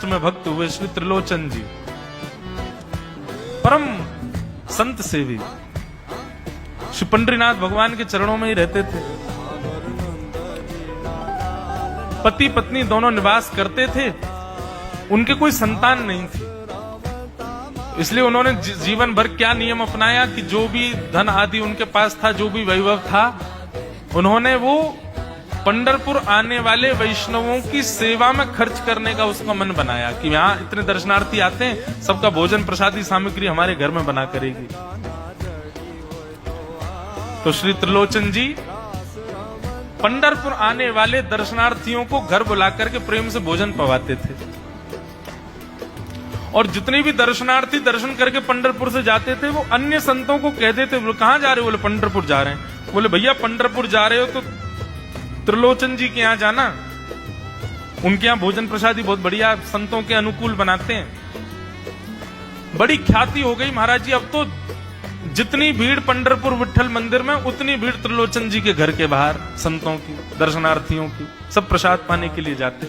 में भक्त हुए श्री त्रिलोचन जी, परम संत सेवी, श्री पंडरीनाथ भगवान के चरणों में ही रहते थे। पति पत्नी दोनों निवास करते थे, उनके कोई संतान नहीं थी, इसलिए उन्होंने जीवन भर क्या नियम अपनाया कि जो भी धन आदि उनके पास था, जो भी वैभव था, उन्होंने वो पंढरपुर आने वाले वैष्णवों की सेवा में खर्च करने का उसका मन बनाया कि यहाँ इतने दर्शनार्थी आते हैं, सबका भोजन प्रसादी सामग्री हमारे घर में बना करेगी। तो श्री त्रिलोचन जी पंढरपुर आने वाले दर्शनार्थियों को घर बुला करके प्रेम से भोजन पवाते थे, और जितने भी दर्शनार्थी दर्शन करके पंढरपुर से जाते थे वो अन्य संतों को कह देते, बोले कहां जा रहे हो? बोले पंढरपुर जा रहे हैं। बोले भैया पंढरपुर जा रहे हो तो त्रिलोचन जी के यहां जाना, उनके यहां भोजन प्रसादी बहुत बढ़िया संतों के अनुकूल बनाते हैं। बड़ी ख्याति हो गई महाराज जी, अब तो जितनी भीड़ पंढरपुर विठल मंदिर में, उतनी भीड़ त्रिलोचन जी के घर के बाहर संतों की, दर्शनार्थियों की, सब प्रसाद पाने के लिए जाते।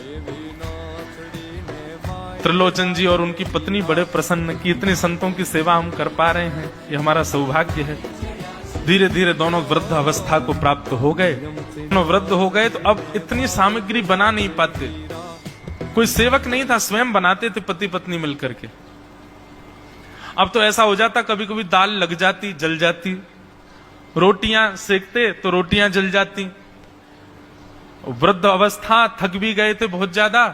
त्रिलोचन जी और उनकी पत्नी बड़े प्रसन्न कि इतने संतों की सेवा हम कर पा रहे हैं, ये हमारा सौभाग्य है। धीरे धीरे दोनों वृद्ध अवस्था को प्राप्त हो गए। दोनों वृद्ध हो गए तो अब इतनी सामग्री बना नहीं पाते, कोई सेवक नहीं था, स्वयं बनाते थे पति पत्नी मिलकर के। अब तो ऐसा हो जाता, कभी कभी दाल लग जाती, जल जाती, रोटियां सेकते तो रोटियां जल जाती। वृद्ध अवस्था, थक भी गए थे बहुत ज्यादा,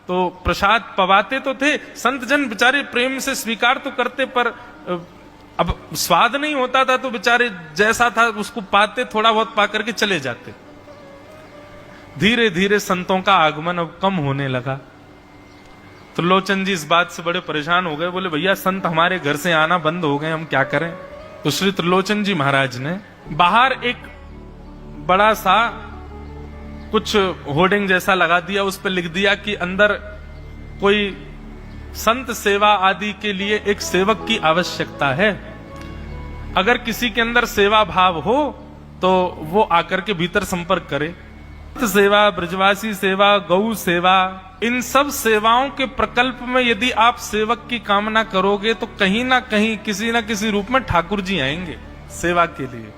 तो प्रसाद पवाते तो थे, संत जन बेचारे प्रेम से स्वीकार तो करते, पर अब स्वाद नहीं होता था, तो बेचारे जैसा था उसको पाते, थोड़ा बहुत पा करके चले जाते। धीरे धीरे संतों का आगमन अब कम होने लगा। त्रिलोचन जी इस बात से बड़े परेशान हो गए, बोले भैया संत हमारे घर से आना बंद हो गए, हम क्या करें? तो श्री त्रिलोचन जी महाराज ने बाहर एक बड़ा सा कुछ होर्डिंग जैसा लगा दिया, उस पर लिख दिया कि अंदर कोई संत सेवा आदि के लिए एक सेवक की आवश्यकता है, अगर किसी के अंदर सेवा भाव हो तो वो आकर के भीतर संपर्क करे। सेवा, ब्रजवासी सेवा, गौ सेवा, इन सब सेवाओं के प्रकल्प में यदि आप सेवक की कामना करोगे तो कहीं ना कहीं किसी ना किसी रूप में ठाकुर जी आएंगे सेवा के लिए।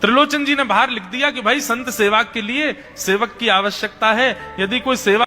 त्रिलोचन जी ने बाहर लिख दिया कि भाई संत सेवा के लिए सेवक की आवश्यकता है, यदि कोई सेवा